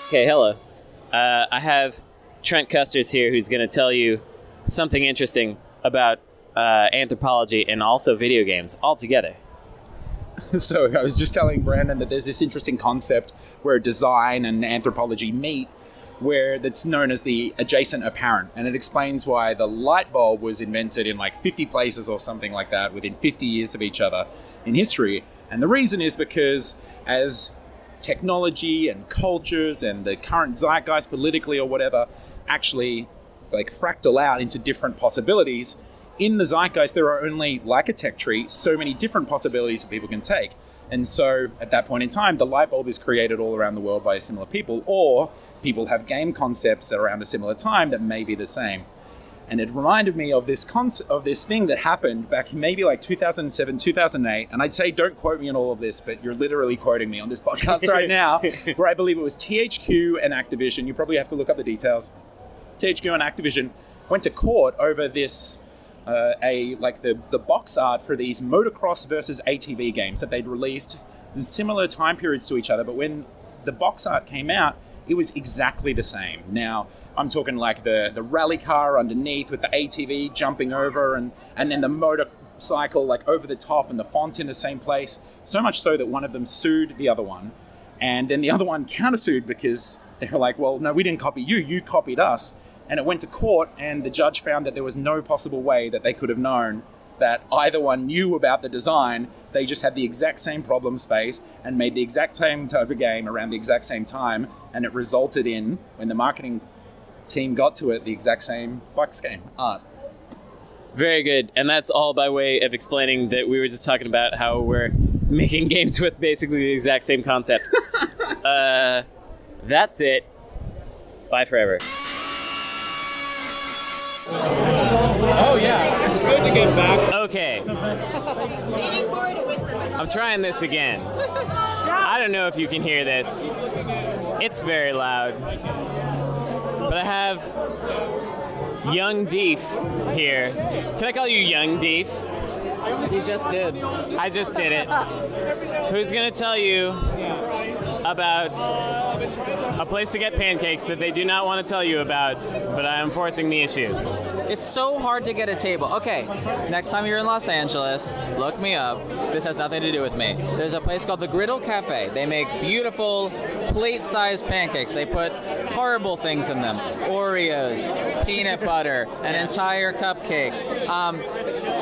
Okay, hello. I have Trent Kusters here who's going to tell you something interesting about anthropology and also video games altogether. So I was just telling Brandon that there's this interesting concept where design and anthropology meet, where that's known as the adjacent apparent, and it explains why the light bulb was invented in like 50 places or something like that within 50 years of each other in history. And the reason is because as technology and cultures and the current zeitgeist politically or whatever actually like fractal out into different possibilities, in the zeitgeist there are only, like a tech tree, so many different possibilities that people can take. And so at that point in time, the light bulb is created all around the world by similar people, or people have game concepts around a similar time that may be the same. And it reminded me of this thing that happened back in maybe like 2007, 2008. And I'd say don't quote me on all of this, but you're literally quoting me on this podcast right now, where I believe it was THQ and Activision. You probably have to look up the details. THQ and Activision went to court over this, the box art for these motocross versus ATV games that they'd released similar time periods to each other, but when the box art came out, it was exactly the same. Now, I'm talking like the rally car underneath with the ATV jumping over and then the motorcycle like over the top and the font in the same place. So much so that one of them sued the other one. And then the other one countersued because they were like, well, no, we didn't copy you, you copied us. And it went to court and the judge found that there was no possible way that they could have known that either one knew about the design. They just had the exact same problem space and made the exact same type of game around the exact same time. And it resulted in, when the marketing team got to it, the exact same box game art. Very good. And that's all by way of explaining that we were just talking about how we're making games with basically the exact same concept. That's it. Bye forever. Oh yeah, it's good to get back. Okay. I'm trying this again. I don't know if you can hear this. It's very loud. But I have Young Dief here. Can I call you Young Dief? You just did. I just did it. Who's going to tell you about a place to get pancakes that they do not want to tell you about, but I am forcing the issue. It's so hard to get a table. Okay, next time you're in Los Angeles, look me up. This has nothing to do with me. There's a place called the Griddle Cafe. They make beautiful plate-sized pancakes. They put horrible things in them. Oreos, peanut butter, an entire cupcake.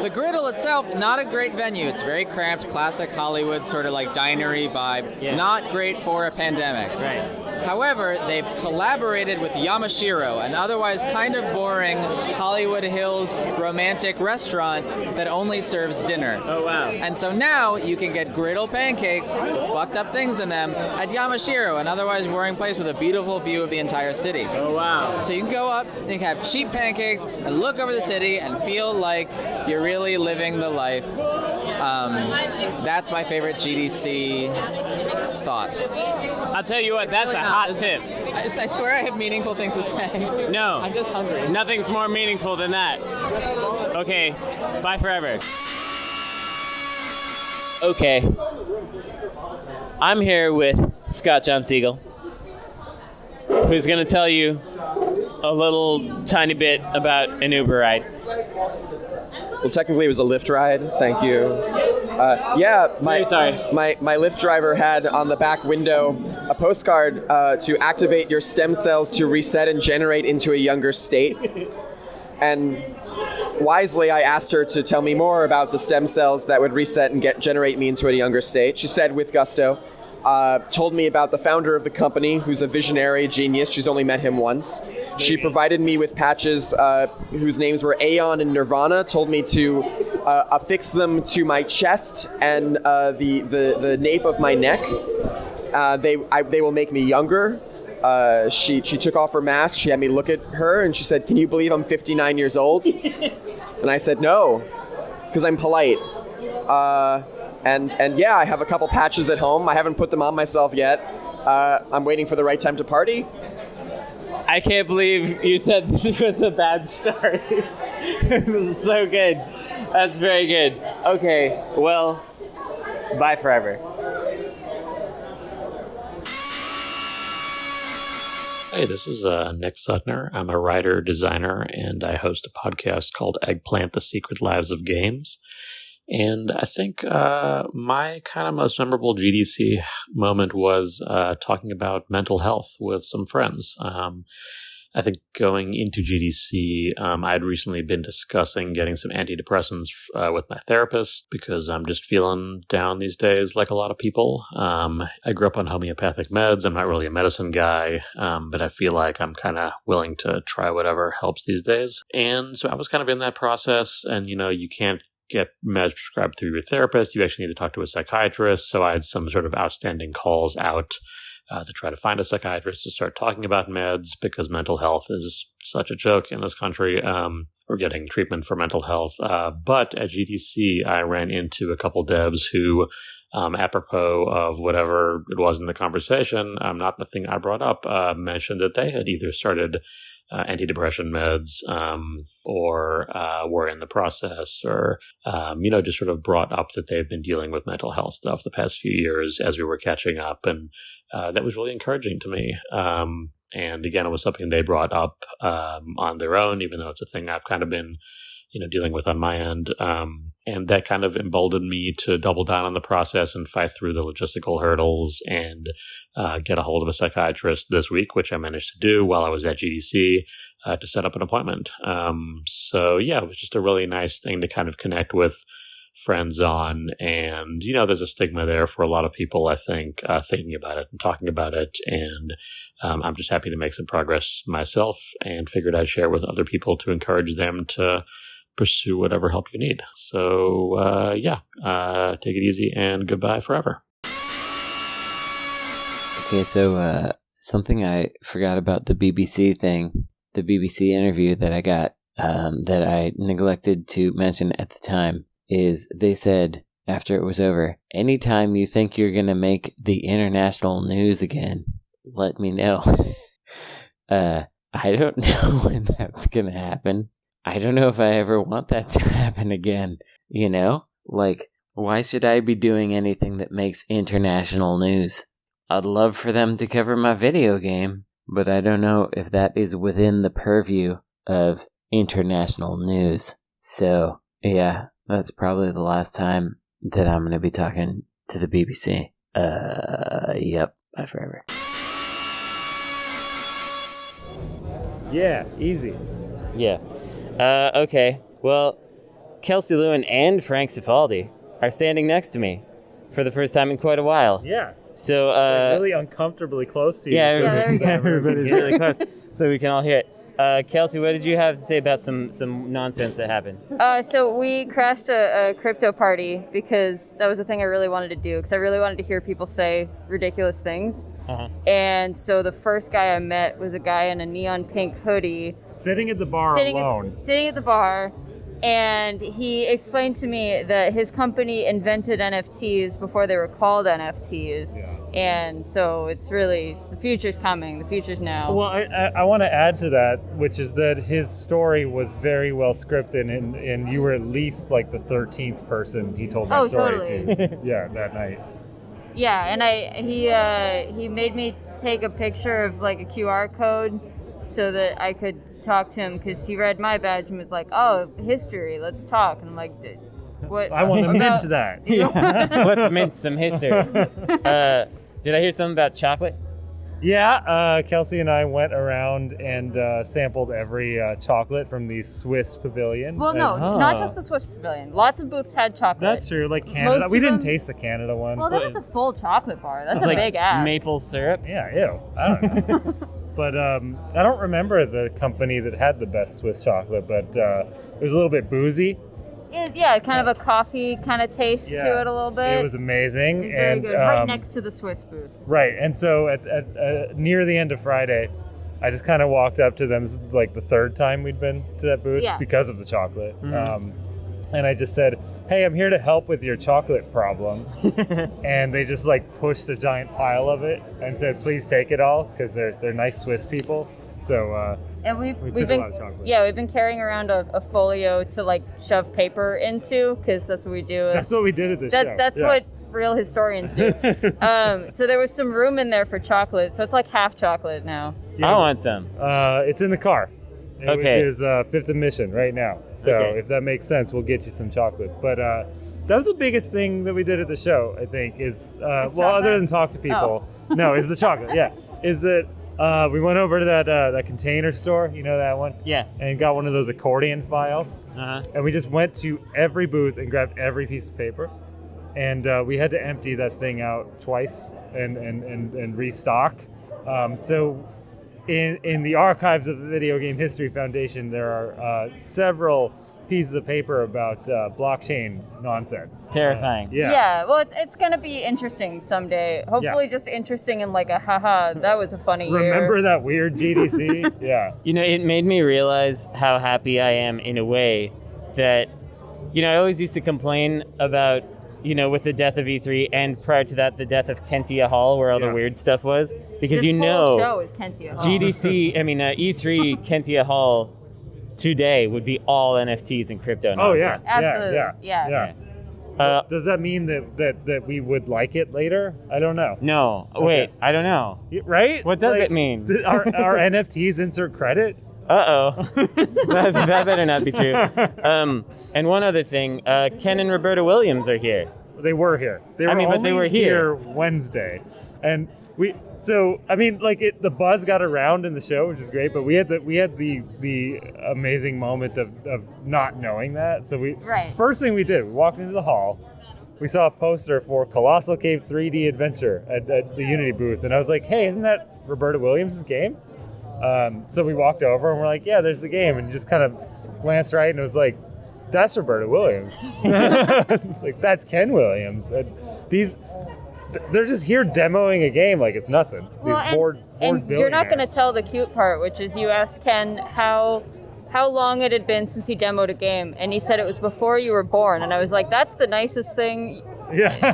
The Griddle itself, not a great venue. It's very cramped, classic Hollywood sort of like dinery vibe. Yeah. Not great for a pandemic. Right. However, they've collaborated with Yamashiro, an otherwise kind of boring Hollywood Hills romantic restaurant that only serves dinner. Oh, wow. And so now you can get griddle pancakes with fucked up things in them at Yamashiro, an otherwise boring place with a beautiful view of the entire city. Oh, wow. So you can go up, and you can have cheap pancakes and look over the city and feel like you're really living the life. That's my favorite GDC thought. I'll tell you what, that's a hot tip. I swear I have meaningful things to say. No. I'm just hungry. Nothing's more meaningful than that. Okay, bye forever. Okay. I'm here with Scott Jon Siegel, who's going to tell you a little tiny bit about an Uber ride. Well, technically it was a Lyft ride. Thank you. My Lyft driver had on the back window a postcard to activate your stem cells to reset and generate into a younger state. And wisely, I asked her to tell me more about the stem cells that would reset and generate me into a younger state. She said with gusto. Told me about the founder of the company, who's a visionary genius. She's only met him once. She provided me with patches whose names were Aeon and Nirvana, told me to affix them to my chest and the nape of my neck. They will make me younger. She took off her mask. She had me look at her, and she said, "Can you believe I'm 59 years old?" And I said, "No, because I'm polite." And yeah, I have a couple patches at home. I haven't put them on myself yet. I'm waiting for the right time to party. I can't believe you said this was a bad start. This is so good. That's very good. Okay, well, bye forever. Hey, this is Nick Suttner. I'm a writer, designer, and I host a podcast called Eggplant: The Secret Lives of Games. And I think my kind of most memorable GDC moment was talking about mental health with some friends. I think going into GDC, I had recently been discussing getting some antidepressants with my therapist because I'm just feeling down these days like a lot of people. I grew up on homeopathic meds. I'm not really a medicine guy, but I feel like I'm kind of willing to try whatever helps these days. And so I was kind of in that process, and you can't get meds prescribed through your therapist. You actually need to talk to a psychiatrist. So I had some sort of outstanding calls out to try to find a psychiatrist to start talking about meds because mental health is such a joke in this country. We're getting treatment for mental health. But at GDC, I ran into a couple devs who, apropos of whatever it was in the conversation, not the thing I brought up, mentioned that they had either started antidepressant meds, or were in the process, or, just sort of brought up that they've been dealing with mental health stuff the past few years as we were catching up. And that was really encouraging to me. And again, it was something they brought up on their own, even though it's a thing I've kind of been dealing with on my end. And that kind of emboldened me to double down on the process and fight through the logistical hurdles and get a hold of a psychiatrist this week, which I managed to do while I was at GDC to set up an appointment. It was just a really nice thing to kind of connect with friends on. And, there's a stigma there for a lot of people, I think, thinking about it and talking about it. And I'm just happy to make some progress myself and figured I'd share with other people to encourage them to pursue whatever help you need. So, take it easy and goodbye forever. Okay, so something I forgot about the BBC thing, the BBC interview that I got, that I neglected to mention at the time, is they said after it was over, anytime you think you're going to make the international news again, let me know. I don't know when that's going to happen. I don't know if I ever want that to happen again, why should I be doing anything that makes international news? I'd love for them to cover my video game, but I don't know if that is within the purview of international news. So, yeah, that's probably the last time that I'm going to be talking to the BBC. Yep, bye forever. Yeah, easy. Yeah. Okay. Well, Kelsey Lewin and Frank Cifaldi are standing next to me for the first time in quite a while. Yeah. So, really uncomfortably close to you. Yeah, there we go. Everybody's really close, so we can all hear it. Kelsey, what did you have to say about some nonsense that happened? So we crashed a crypto party because that was the thing I really wanted to do, because I really wanted to hear people say ridiculous things. Uh-huh. And so the first guy I met was a guy in a neon pink hoodie. Sitting at the bar alone. Sitting at the bar. And he explained to me that his company invented NFTs before they were called NFTs. Yeah. And so it's really, the future's coming. The future's now. Well, I want to add to that, which is that his story was very well scripted, and you were at least like the 13th person he told that story to. Yeah, that night. Yeah, and he made me take a picture of like a QR code so that I could talk to him, because he read my badge and was like, "Oh, history, let's talk." And I'm like, "What?" I want to mint that. Let's mint some history. Did I hear something about chocolate? Yeah, Kelsey and I went around and sampled every chocolate from the Swiss pavilion. Well, no, not just the Swiss pavilion. Lots of booths had chocolate. That's true, like Canada. We didn't taste the Canada one. Well, that was a full chocolate bar. That's a like big ass. Maple syrup? Yeah, ew. I don't know. But I don't remember the company that had the best Swiss chocolate, but it was a little bit boozy. Yeah, kind of a coffee kind of taste to it a little bit. It was amazing. Very good. Right next to the Swiss booth. Right, and so at near the end of Friday, I just kind of walked up to them. This is like the third time we'd been to that booth because of the chocolate. Mm-hmm. And I just said, "Hey, I'm here to help with your chocolate problem." And they just like pushed a giant pile of it and said, "Please take it all," because they're nice Swiss people. So and we took been, a lot of chocolate. Yeah, we've been carrying around a folio to like shove paper into, because that's what we do. That's what we did at this show. That's what real historians do. So there was some room in there for chocolate, so it's like half chocolate now. I want some. It's in the car. Okay. Which is Fifth and Mission right now. So if that makes sense, we'll get you some chocolate. But that was the biggest thing that we did at the show, I think, is, other than talk to people. No, is the chocolate, yeah. Is that we went over to that Container store, you know that one? Yeah. And got one of those accordion files. Uh-huh. And we just went to every booth and grabbed every piece of paper. And we had to empty that thing out twice and restock. So in the archives of the Video Game History Foundation, there are several pieces of paper about blockchain nonsense. Terrifying. Yeah, well, it's going to be interesting someday. Hopefully just interesting in like a haha, that was a funny year. Remember that weird GDC? Yeah. It made me realize how happy I am in a way that, I always used to complain about with the death of E3, and prior to that, the death of Kentia Hall, where all the weird stuff was. Because this whole show is Kentia Hall. GDC, E3, Kentia Hall today would be all NFTs and crypto nonsense. Oh, yeah. Absolutely. Yeah. Does that mean that we would like it later? I don't know. No. Okay. Wait, I don't know. Right? What does it mean? Are NFTs insert credit? Uh-oh. that better not be true. And one other thing, Ken and Roberta Williams are here. They were here. They were here Wednesday. And the buzz got around in the show, which is great, but we had the amazing moment of not knowing that. So first thing we did, we walked into the hall, we saw a poster for Colossal Cave 3D Adventure at the Unity booth, and I was like, hey, isn't that Roberta Williams' game? So we walked over and we're like, yeah, there's the game, and just kind of glanced right, and it was like, that's Roberta Williams. It's like, that's Ken Williams. And they're just here demoing a game like it's nothing. Bored you're not going to tell the cute part, which is you asked Ken how long it had been since he demoed a game, and he said it was before you were born, and I was like, that's the nicest thing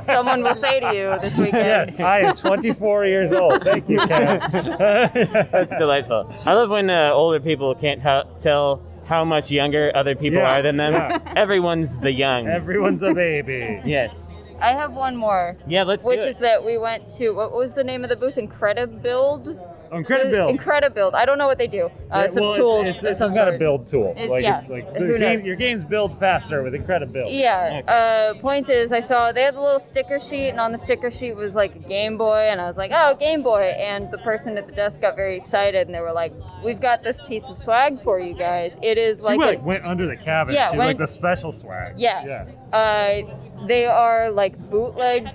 someone will say to you this weekend. Yes, I am 24 years old. Thank you, Ken. That's delightful. I love when older people can't tell how much younger other people are than them. Yeah. Everyone's the young. Everyone's a baby. Yes. I have one more. Yeah, let's do Which it. is that we went to, what was the name of the booth? Incredibuild? Incredibuild. I don't know what they do. Tools. It's some kind of build tool. Who knows? Your games build faster with Incredibuild. Yeah. Point is, I saw they had a little sticker sheet, and on the sticker sheet was like a Game Boy, and I was like, oh, Game Boy. And the person at the desk got very excited, and they were like, we've got this piece of swag for you guys. It is She went under the cabinet. Yeah, She's like the special swag. Yeah. They are like bootleg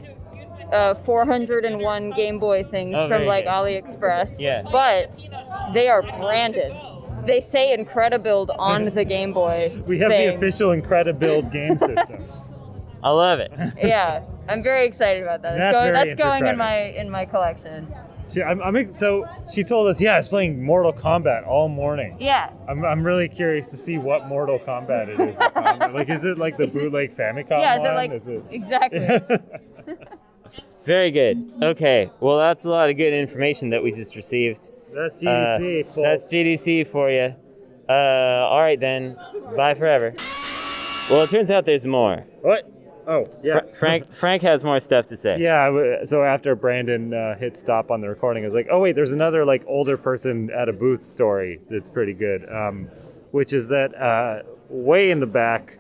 401 Game Boy things from like AliExpress. Yeah. But they are branded. They say Incredibuild on the Game Boy. We have the official Incredibuild game system. I love it. Yeah, I'm very excited about that. That's going in my collection. So she told us, I was playing Mortal Kombat all morning. Yeah. I'm really curious to see what Mortal Kombat it is that's on there. Like, is it like the bootleg Famicom one? Is it exactly. Very good. Okay. Well, that's a lot of good information that we just received. That's GDC. That's GDC for you. All right, then. Bye forever. Well, it turns out there's more. What? Oh, yeah. Frank has more stuff to say. Yeah, so after Brandon hit stop on the recording, I was like, oh, wait, there's another like older person at a booth story that's pretty good, which is that way in the back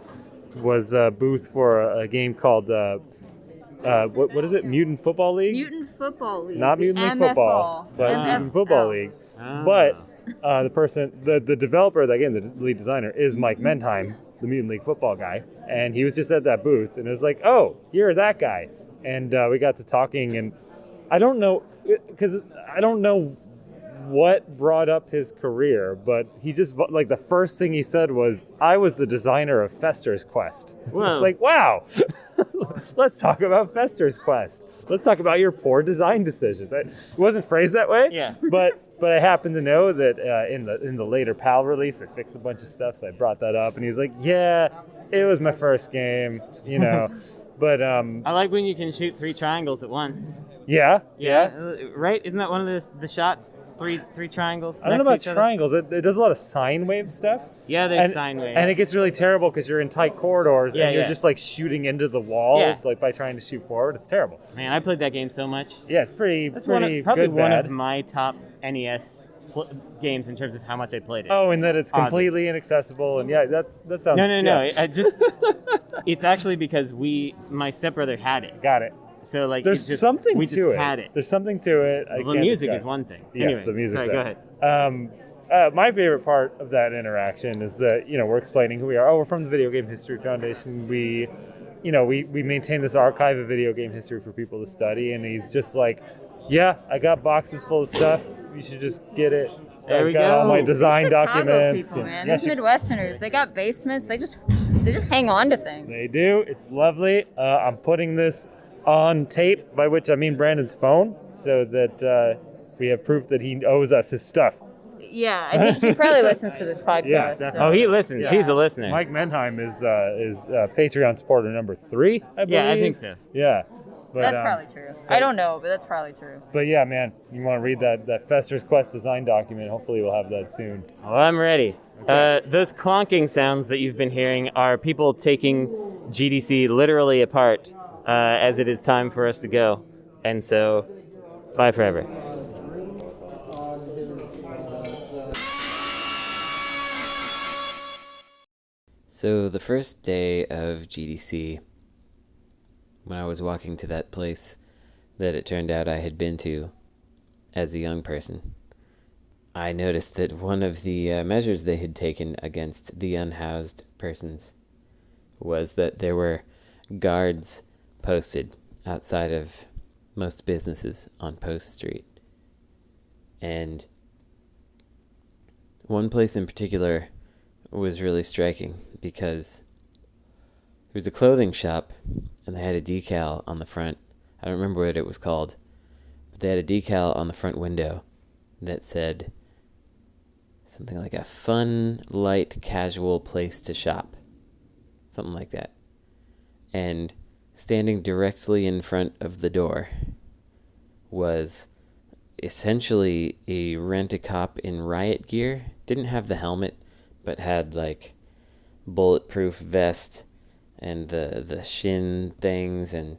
was a booth for a game called, what is it, Mutant Football League? Mutant Football League. Not Mutant League Football, but Mutant Football League. Oh. But the developer of that game, the lead designer, is Mike Mentheim, the Mutant League Football guy, and he was just at that booth, and it was like, oh, you're that guy, and we got to talking, and I don't know what brought up his career, but he just, like, the first thing he said was, I was the designer of Fester's Quest. It's like, wow, let's talk about Fester's Quest. Let's talk about your poor design decisions. It wasn't phrased that way, yeah, but I happen to know that in the later PAL release, I fixed a bunch of stuff, so I brought that up, and he's like, yeah, it was my first game, but I like when you can shoot 3 triangles at once. Yeah. Right? Isn't that one of the shots? Three triangles. I don't know about triangles. It does a lot of sine wave stuff. Yeah, there's sine waves. And it gets really terrible because you're in tight corridors and you're just like shooting into the wall like by trying to shoot forward. It's terrible. Man, I played that game so much. Yeah, it's pretty probably good, one bad. of my top NES games in terms of how much I played it. Oh, and that it's completely inaccessible, and that sounds... No. It's actually because my stepbrother had it. Got it. So like there's something we to just it. Had it. There's something to it. Well, the music is one thing. Yes, anyway, the music. Sorry, go ahead. My favorite part of that interaction is that we're explaining who we are. Oh, we're from the Video Game History Foundation. We maintain this archive of video game history for people to study, and he's just like, yeah, I got boxes full of stuff. You should just get it. There we got go. all my design Chicago documents. People, man. These Midwesterners, they got basements. They just hang on to things. They do. It's lovely. I'm putting this on tape, by which I mean Brandon's phone, so that we have proof that he owes us his stuff. Yeah, I think he probably listens to this podcast. Yeah, so. Oh, he listens. Yeah. He's a listener. Mike Menheim is Patreon supporter number 3, I believe. Yeah, I think so. Yeah. But, That's probably true. I don't know, but that's probably true. But yeah, man, you want to read that Fester's Quest design document. Hopefully we'll have that soon. Well, I'm ready. Okay. Those clonking sounds that you've been hearing are people taking GDC literally apart as it is time for us to go. And so, bye forever. So the first day of GDC, when I was walking to that place that it turned out I had been to as a young person, I noticed that one of the measures they had taken against the unhoused persons was that there were guards posted outside of most businesses on Post Street. And one place in particular was really striking because it was a clothing shop and they had a decal on the front. I don't remember what it was called, but they had a decal on the front window that said something like a fun, light, casual place to shop. Something like that. And standing directly in front of the door was essentially a rent-a-cop in riot gear. Didn't have the helmet, but had like bulletproof vest and the shin things and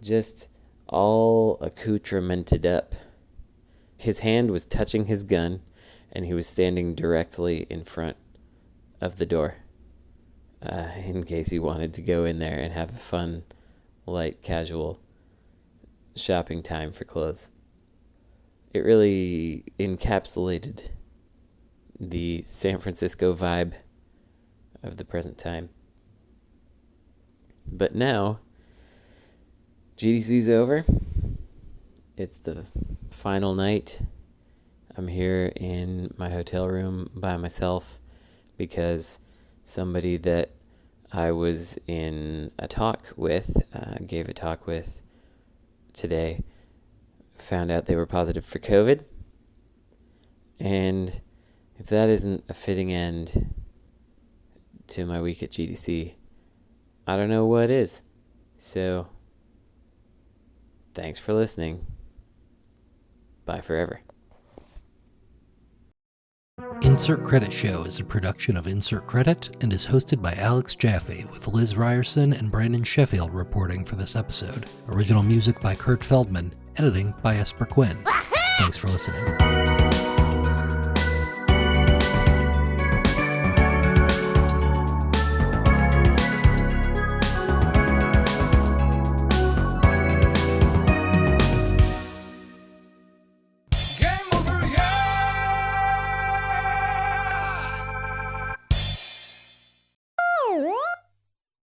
just all accoutramented up. His hand was touching his gun and he was standing directly in front of the door in case he wanted to go in there and have a fun, light, casual shopping time for clothes. It really encapsulated the San Francisco vibe of the present time. But now, GDC's over. It's the final night. I'm here in my hotel room by myself because somebody that I was in a talk with, gave a talk with today, found out they were positive for COVID. And if that isn't a fitting end to my week at GDC, I don't know what is. So, thanks for listening. Bye forever. Insert Credit Show is a production of Insert Credit and is hosted by Alex Jaffe, with Liz Ryerson and Brandon Sheffield reporting for this episode. Original music by Kurt Feldman, editing by Esper Quinn. Thanks for listening.